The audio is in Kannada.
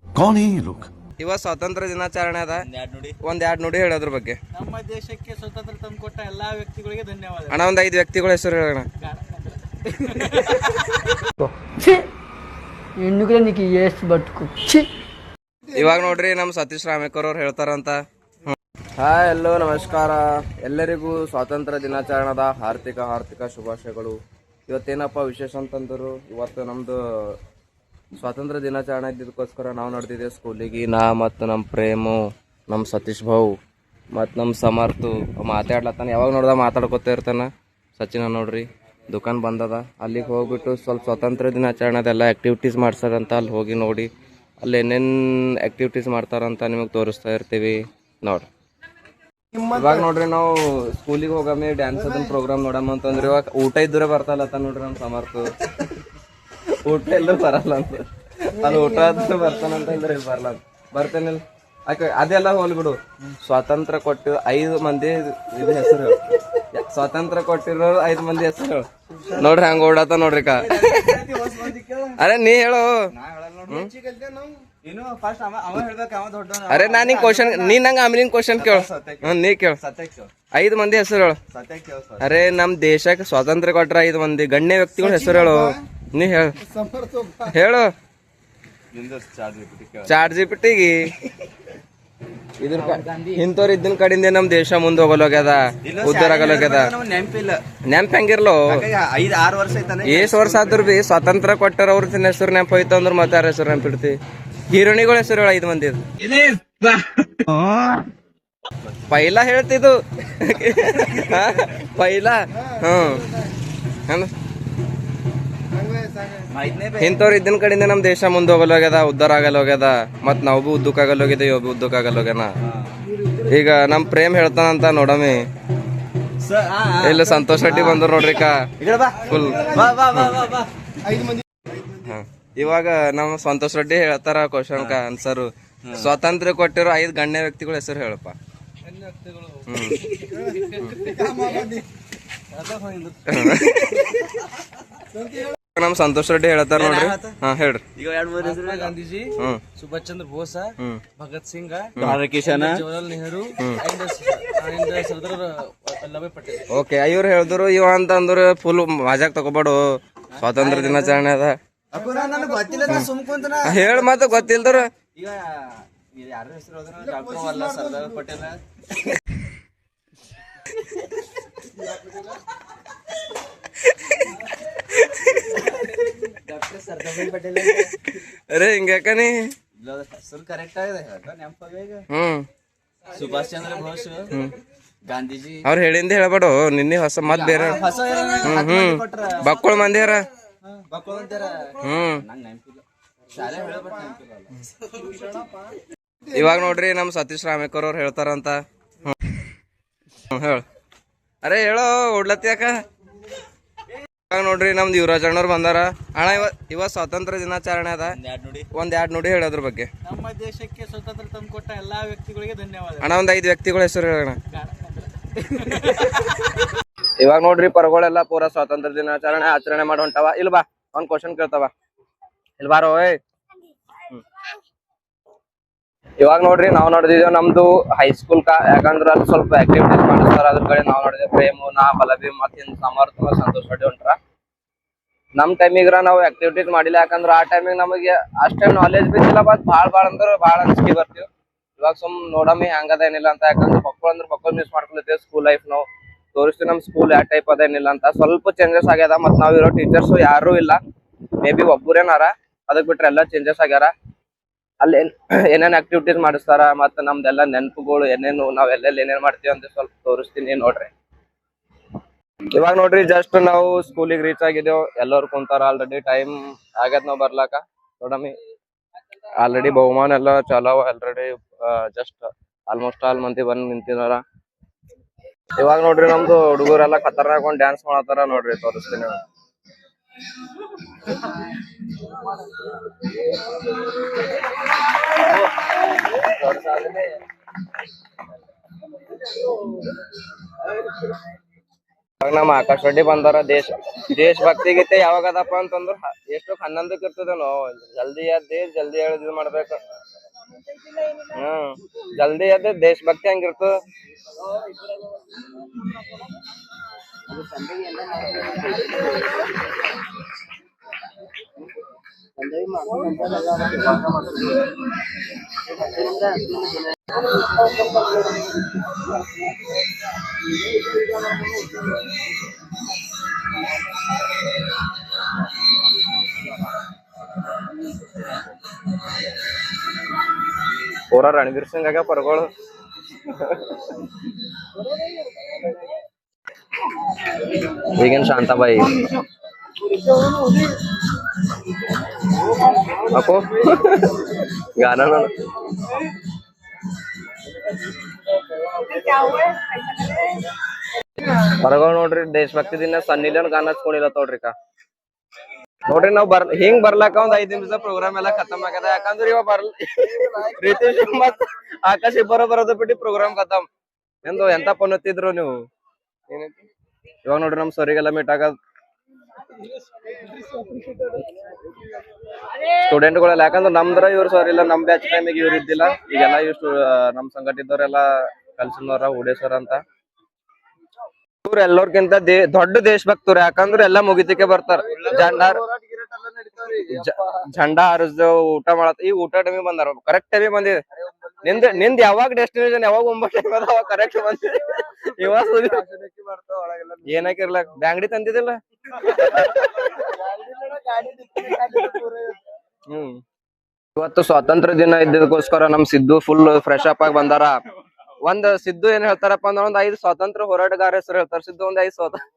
कौन है ये लोग? ಇವತ್ತು ಸ್ವಾತಂತ್ರ್ಯ ದಿನಾಚರಣೆ ಅದ. ಒಂದ್ ಎರಡು ನುಡಿ ಹೇಳೋದ್ರ ಬಗ್ಗೆ. ನಮ್ಮ ದೇಶಕ್ಕೆ ಸ್ವಾತಂತ್ರ್ಯ ತಂದುಕೊಟ್ಟ ಎಲ್ಲಾ ವ್ಯಕ್ತಿಗಳಿಗೆ ಧನ್ಯವಾದ. ಅಣ್ಣ ಒಂದ್ 5 ವ್ಯಕ್ತಿಗಳ ಹೆಸರು ಹೇಳೋಣ. ಇವಾಗ ನೋಡ್ರಿ ನಮ್ ಸತೀಶ್ ರಾಮೇಕರ್ ಅವ್ರು ಹೇಳ್ತಾರಂತ. ಹಾಯ್ ಎಲ್ಲೋ ನಮಸ್ಕಾರ ಎಲ್ಲರಿಗೂ ಸ್ವಾತಂತ್ರ್ಯ ದಿನಾಚರಣೆದ ಹಾರ್ದಿಕ ಶುಭಾಶಯಗಳು. ಇವತ್ತೇನಪ್ಪ ವಿಶೇಷ ಅಂತಂದ್ರು, ಇವತ್ತು ನಮ್ದು ಸ್ವಾತಂತ್ರ್ಯ ದಿನಾಚರಣೆ ಇದ್ದಕ್ಕೋಸ್ಕರ ನಾವು ನಡೆದಿದ್ದೇವೆ ಸ್ಕೂಲಿಗೆ. ನಾ ಮತ್ತು ನಮ್ಮ ಪ್ರೇಮು, ನಮ್ಮ ಸತೀಶ್ ಭಾವು ಮತ್ತು ನಮ್ಮ ಸಮರ್ಥು ಮಾತಾಡ್ಲತ್ತಾನ. ಯಾವಾಗ ನೋಡ್ದ ಮಾತಾಡ್ಕೊತಾ ಇರ್ತಾನ. ಸಚಿನ ನೋಡ್ರಿ ದುಕಾನ್ ಬಂದದ, ಅಲ್ಲಿಗೆ ಹೋಗ್ಬಿಟ್ಟು ಸ್ವಲ್ಪ ಸ್ವಾತಂತ್ರ್ಯ ದಿನಾಚರಣೆದೆಲ್ಲ ಆ್ಯಕ್ಟಿವಿಟೀಸ್ ಮಾಡ್ಸಾರಂತ ಅಲ್ಲಿ ಹೋಗಿ ನೋಡಿ ಅಲ್ಲಿ ಏನೇನು ಆ್ಯಕ್ಟಿವಿಟೀಸ್ ಮಾಡ್ತಾರಂತ ನಿಮಗೆ ತೋರಿಸ್ತಾ ಇರ್ತೀವಿ ನೋಡ್ರಿ. ಇವಾಗ ನೋಡ್ರಿ ನಾವು ಸ್ಕೂಲಿಗೆ ಹೋಗಮ್ಮಿ ಡ್ಯಾನ್ಸ್ ಅದನ್ನ ಪ್ರೋಗ್ರಾಮ್ ನೋಡಮ್ಮ ಅಂತಂದ್ರೆ ಇವಾಗ ಊಟ ಇದ್ರೆ ಬರ್ತಲ್ಲತ್ತ ನೋಡ್ರಿ ನಮ್ಮ ಸಮರ್ಥು. ಊಟ ಎಲ್ಲೂ ಬರಲ್ಲ ಅಂತ, ಅಲ್ಲಿ ಊಟ ಆದ್ರೂ ಬರ್ತಾನಂತ ಅಂದ್ರೆ ಇಲ್ಲಿ ಬರಲ್ಲ ಅಂತ. ಬರ್ತೇನಿಲ್ಲ ಯಾಕೆ ಅದೆಲ್ಲ ಹೋಲ್ಬಿಡು. ಸ್ವಾತಂತ್ರ್ಯ ಕೊಟ್ಟಿರೋ 5 ಮಂದಿ ಇದು ಹೆಸರು ಹೇಳು. ಸ್ವಾತಂತ್ರ್ಯ ಕೊಟ್ಟಿರೋ 5 ಮಂದಿ ಹೆಸರು ಹೇಳು. ನೋಡ್ರಿ ಹಂಗ ಓಡಾತ ನೋಡ್ರಿ ಕಾ. ಅರೆ ನೀ ಹೇಳು. ಅರೆ ನಾ ನಿಂಗೆ ಕ್ವಶನ್, ನೀ ನಂಗೆ ಆಮೇಲೆ ಕ್ವಶನ್ ಕೇಳು. ನೀ ಕೇಳು. 5 ಮಂದಿ ಹೆಸರು ಹೇಳು. ಅರೆ ನಮ್ ದೇಶಕ್ಕೆ ಸ್ವಾತಂತ್ರ್ಯ ಕೊಟ್ರ 5 ಮಂದಿ ಗಣ್ಯ ವ್ಯಕ್ತಿಗಳ ಹೆಸರು ಹೇಳು. ನೀ ಹೇಳು ಹೇಳು. ಚಾಟ್ ಜಿಪಿಟಿಗೆ ಇಂಥವ್ರು ಇದ್ದಿನ ಕಡೆಯಿಂದ ನಮ್ ದೇಶ ಮುಂದೆ ಹೋಗಲೋಗ್ಯದ, ಉದ್ದಾರ ಆಗಲೋಗ್ಯದ. ನೆನ್ಪ ಹೆಂಗಿರ್ಲು 5-6 ವರ್ಷ ಎಷ್ಟ್ ವರ್ಷ ಆದ್ರೂ ಬಿ ಸ್ವಾತಂತ್ರ್ಯ ಕೊಟ್ಟಾರ ಅವ್ರ ಹೆಸರು ನೆನಪು ಹೋಯ್ತು ಅಂದ್ರೆ ಮತ್ತೆ ಯಾರ ಹೆಸರು ನೆನಪಿಡ್ತಿ? ಹೀರೋಣಿಗಳ ಹೆಸರು ಹೇಳ 5 ಮಂದಿ. ಪೈಲಾ ಹೇಳ್ತಿದ್ದು ಪೈಲಾ. ಇಂಥವ್ರು ಇದ್ದಿನ ಕಡೆಯಿಂದ ನಮ್ ದೇಶ ಮುಂದೆ ಹೋಗಲೋಗ್ಯದ, ಉದ್ದಾರ ಆಗಲೋಗ್ಯದ. ಮತ್ ನಾವು ಭೀ ಉದ್ದಕ್ಕೆ ಆಗಲೋಗಿದೆ, ಇವ್ ಭೀ ಉದ್ದಕ್ಕೆ ಆಗಲೋಗ್ಯಾನ. ಈಗ ನಮ್ ಪ್ರೇಮ್ ಹೇಳ್ತಾನಂತ ನೋಡಮಿ. ಇಲ್ಲ ಸಂತೋಷ್ ರೆಡ್ಡಿ ಬಂದ್ರು ನೋಡ್ರಿ ಫುಲ್. ಇವಾಗ ನಮ್ಮ ಸಂತೋಷ್ ರೆಡ್ಡಿ ಹೇಳ್ತಾರ ಕ್ವಶನ್ ಆನ್ಸರ್. ಸ್ವಾತಂತ್ರ್ಯ ಕೊಟ್ಟಿರೋ 5 ಗಣ್ಯ ವ್ಯಕ್ತಿಗಳ ಹೆಸರು ಹೇಳಪ್ಪ. ನಮ್ ಸಂತೋಷ್ ರೆಡ್ಡಿ ಹೇಳ್ತಾರ ನೋಡ್ರಿ. ಹಾ ಹೇಳ್ರಿ. ಗಾಂಧೀಜಿ, ಸುಭಾಷ್ ಚಂದ್ರ ಬೋಸ್, ಭಗತ್ ಸಿಂಗ್, ಕಿಶನ್, ಜವಾಹರ್ಲಾಲ್ ನೆಹರು, ಸರ್ದಾರ್ ವಲ್ಲಭಾಯ್ ಪಟೇಲ್. ಓಕೆ ಇವ್ರು ಹೇಳಿದ್ರು. ಇವ ಅಂತಂದ್ರ ಫುಲ್ ಮಜಾಕ್ ತಗೋಬೇಡು, ಸ್ವಾತಂತ್ರ್ಯ ದಿನಾಚರಣೆ ಅದ ಹೇಳ. ಮತ್ತ ಗೊತ್ತಿಲ್ದ್ರ ಈಗ ಯಾರ ಹೆಸರು ಡಾಕ್ಟರ್ ವಲ್ಲಭ ಸರ್ದಾರ್ ಪಟೇಲ್. ಡಾಕ್ಟರ್ ಸರ್ದಾರ್ ಪಟೇಲ್. ಅರೆ ಹಿಂಗ್ಯಾಕನಿ ಹೆಸರು ಕರೆಕ್ಟ್ ಆಗಿದೆ ನೆನಪಾಗ. ಸುಭಾಷ್ ಚಂದ್ರ ಬೋಸ್, ಗಾಂಧೀಜಿ. ಅವ್ರು ಹೇಳಿಂದ ಹೇಳ್ಬೇಡು, ನಿನ್ನೆ ಹೊಸ ಮತ್ ಬೇರೆ ಬಕ್ಕಳ ಮಂದಿ ಯಾರ. ಇವಾಗ ನೋಡ್ರಿ ನಮ್ ಸತೀಶ್ ರಾಮೇಕರ್ ಅವ್ರು ಹೇಳ್ತಾರಂತ. ಹೇಳ. ಅರೆ ಹೇಳೋ ಓಡ್ಲತ್ತಿ ಯಾಕ. ಇವಾಗ ನೋಡ್ರಿ ನಮ್ದು ಯುವರಾಜ್ ಅಣ್ಣವ್ರು ಬಂದಾರ. ಅಣ್ಣ ಇವತ್ ಸ್ವಾತಂತ್ರ್ಯ ದಿನಾಚರಣೆ ಅದ, ಒಂದ್ 2 ನುಡಿ ಹೇಳೋದ್ರ ಬಗ್ಗೆ. ನಮ್ಮ ದೇಶಕ್ಕೆ ಸ್ವಾತಂತ್ರ್ಯ ತಂದುಕೊಟ್ಟ ಎಲ್ಲಾ ವ್ಯಕ್ತಿಗಳಿಗೆ ಧನ್ಯವಾದ. ಅಣ್ಣ ಒಂದ್ 5 ವ್ಯಕ್ತಿಗಳ ಹೆಸರು ಹೇಳೋಣ. ಇವಾಗ ನೋಡ್ರಿ ಪರಗಳೆಲ್ಲ ಪೂರಾ ಸ್ವಾತಂತ್ರ್ಯ ದಿನಾಚರಣೆ ಆಚರಣೆ ಮಾಡಿ ಹೊಂಟಾವ. ಇಲ್ ಬಾ ಒಂದ್ ಕ್ವಶನ್ ಕೇಳ್ತಾವ. ಇಲ್ ಬಾರೋ. ಇವಾಗ ನೋಡ್ರಿ ನಾವ್ ನೋಡಿದೇವ್ ನಮ್ದು ಹೈಸ್ಕೂಲ್ ಯಾಕಂದ್ರ ಅಲ್ಲಿ ಸ್ವಲ್ಪ ಆಕ್ಟಿವಿಟೀಸ್ ಮಾಡಿಸ್ತಾರ. ಅದ್ರ ಕಡೆ ನಾವ್ ನೋಡಿದೇವ್ ಪ್ರೇಮು, ನಾ, ಬಲಭಿ ಮತ್ ಸಮರ್ಥ ಸಂತೋಷ್ ರೆಡ್ಡಿ ಹೊಂಟ್ರ. ನಮ್ ಟೈಮಿಗ್ರ ನಾವು ಆಕ್ಟಿವಿಟೀಸ್ ಮಾಡಿಲ್ಲ, ಯಾಕಂದ್ರ ಆ ಟೈಮಿಗೆ ನಮಗೆ ಅಷ್ಟೇ ನಾಲೆಜ್ ಬಿದ್ದಿಲ್ಲ. ಬಟ್ ಭಾಳ ಅಂದ್ರ ಭಾಳ ಅನ್ಸ್ಕಿ ಬರ್ತೀವಿ. ಇವಾಗ ಸುಮ್ ನೋಡಮ್ಮಿ ಹಂಗದ ಏನಿಲ್ಲ ಅಂತ. ಯಾಕಂದ್ರೆ ಮಕ್ಕಳು ಮಿಸ್ ಮಾಡ್ಕೊಳ್ತೇವೆ ಸ್ಕೂಲ್ ಲೈಫ್. ನಾವು ತೋರಿಸ್ತೀವಿ ನಮ್ ಸ್ಕೂಲ್ ಯಾವ ಟೈಪ್ ಅದೇನಿಲ್ಲ ಅಂತ. ಸ್ವಲ್ಪ ಚೇಂಜಸ್ ಆಗ್ಯದ. ಮತ್ ನಾವ್ ಇರೋ ಟೀಚರ್ಸ್ ಯಾರು ಇಲ್ಲ, ಮೇ ಬಿ ಒಬ್ಬರೇನಾರ. ಅದಕ್ ಬಿಟ್ರೆ ಎಲ್ಲಾ ಚೇಂಜಸ್ ಆಗ್ಯಾರ. ಅಲ್ಲಿ ಏನೇನ್ ಆಕ್ಟಿವಿಟೀಸ್ ಮಾಡಿಸ್ತಾರ, ಮತ್ ನಮ್ದೆಲ್ಲಾ ನೆನಪುಗಳು ಏನೇನು ನಾವ್ ಎಲ್ಲೆಲ್ಲಿ ಏನೇನ್ ಮಾಡ್ತೀವಿ ಅಂತ ಸ್ವಲ್ಪ ತೋರಿಸ್ತೀನಿ ನೋಡ್ರಿ. ಇವಾಗ ನೋಡ್ರಿ ಜಸ್ಟ್ ನಾವು ಸ್ಕೂಲಿಗೆ ರೀಚ್ ಆಗಿದ್ದೇವ್. ಎಲ್ಲರೂ ಕುಂತಾರ ಆಲ್ರೆಡಿ. ಟೈಮ್ ಆಗ್ಯದ ನಾವ್ ಬರ್ಲಾಕ. ನೋಡಮ್ಮಿ ಆಲ್ರೆಡಿ ಬಹುಮಾನ ಎಲ್ಲ ಚಾಲೋ ಆಲ್ರೆಡಿ. ಜಸ್ಟ್ ಆಲ್ಮೋಸ್ಟ್ ಆಲ್ ಮಂದಿ ಬಂದ್ ನಿಂತಿದಾರ. ಇವಾಗ ನೋಡ್ರಿ ನಮ್ದು ಹುಡುಗರೆಲ್ಲ ಖತರ್ನಾಕ್ ಒಂದ್ ಡ್ಯಾನ್ಸ್ ಮಾಡತ್ತಾರ ನೋಡ್ರಿ, ತೋರಿಸ್ತೀನಿ. ಇವಾಗ ನಮ್ಮ ಆಕಾಶ್ ರೆಡ್ಡಿ ಬಂದಾರ. ದೇಶಭಕ್ತಿ ಗೀತೆ ಯಾವಾಗ ಅದಪ್ಪ ಅಂತಂದ್ರ ಎಷ್ಟು 11ಕ್ಕೆ ಇರ್ತದ. ನಾವು ಜಲ್ದಿ ಎದ್ದಿ ಜಲ್ದಿ ಹೇಳಿ ಇದು ಮಾಡ್ಬೇಕು. ಜಲ್ದಿ ಎದ್ದಿ ದೇಶಭಕ್ತಿ ಹಂಗಿರ್ತದ. ಪೂರ ರಣವೀರ್ ಸಿಂಗ್ ಆಗ ಪರ್ಗಳು. ಈಗೇನ್ ಶಾಂತಾಬಾಯಿ ಅಪ್ಪೋ ಗಾನ ನೋಡು. ಪರ್ಗಳು ನೋಡ್ರಿ ದೇಶಭಕ್ತಿ ದಿನ ಸನ್ನಿ ಲಿಯೋನ್ ಗಾನ ಹಚ್ಕೊಂಡಿಲ್ಲ ತೋಡ್ರಿಕ. ನೋಡ್ರಿ ನಾವ್ ಹಿಂಗ್ ಬರ್ಲಾಕ ಒಂದ್ 5 ನಿಮಿಷದ ಪ್ರೋಗ್ರಾಮ್ ಎಲ್ಲ ಖತಮ್ ಆಗದ. ಯಾಕಂದ್ರೆ ಇವ ಪ್ರೀತೇಶ್ ಮತ್ ಆಕಾಶ್ ಇಬ್ಬರ ಬರೋದ ಬಿಟ್ಟು ಪ್ರೋಗ್ರಾಮ್ ಖತಮ್. ಎಂತ ಫೋನ್ ಹತ್ತಿದ್ರು ನೀವು. ಇವಾಗ ನೋಡ್ರಿ ನಮ್ ಸರಿಗೆಲ್ಲ ಮೀಟ್ ಆಗದ್ ಸ್ಟೂಡೆಂಟ್ಗಳೆಲ್ಲ. ಯಾಕಂದ್ರೆ ನಮ್ದ್ರ ಇವ್ರು ಸರ್ ಇಲ್ಲ, ನಮ್ ಬ್ಯಾಚ್ ಟೈಮಿಗೆ ಇವ್ರು ಇದ್ದಿಲ್ಲ. ಈಗೆಲ್ಲ ಇವ್ರು ನಮ್ ಸಂಘಟ ಇದ್ದವ್ರೆಲ್ಲ ಕಲ್ಸಿನವ್ರ ಹುಡೇಶ್ವರ ಅಂತ. ಇವ್ರು ಎಲ್ಲರ್ಕಿಂತ ದೊಡ್ಡ ದೇಶಭಕ್ತರು. ಯಾಕಂದ್ರೆ ಎಲ್ಲಾ ಮುಗಿತಿಕೆ ಬರ್ತಾರ. झंडा ಹಾರಿಸ್ದು ಊಟ ಮಾಡತ್. ಈ ಊಟ ಟೈಮಿಗೆ ಬಂದಾರ. ಕರೆಕ್ಟ್ ಟೈಮಿಗೆ ಬಂದಿದೆ. ನಿಂದ್ ಯಾವಾಗ ಡೆಸ್ಟಿನೇಷನ್ ಯಾವಾಗ 9 ಟೈಮ್ ಅದ ಅವಾಗ ಕರೆಕ್ಟ್ ಬಂದಿದೆ. ಇವಾಗ ಏನಕ್ಕಿರ್ಲ ಬ್ಯಾಂಗಡಿ ತಂದಿದಿಲ್ಲ. ಇವತ್ತು ಸ್ವಾತಂತ್ರ್ಯ ದಿನ ಇದ್ದದಕ್ಕೋಸ್ಕರ ನಮ್ ಸಿದ್ದು ಫುಲ್ ಫ್ರೆಶ್ ಅಪ್ ಆಗಿ ಬಂದಾರ. ಒಂದ್ ಸಿದ್ದು ಏನ್ ಹೇಳ್ತಾರಪ್ಪ ಅಂದ್ರೆ 5 ಸ್ವಾತಂತ್ರ್ಯ ಹೋರಾಟಗಾರ ಹೆಸರು ಹೇಳ್ತಾರ. ಸಿದ್ದು 5 ಸ್ವಾತಂತ್ರ್ಯ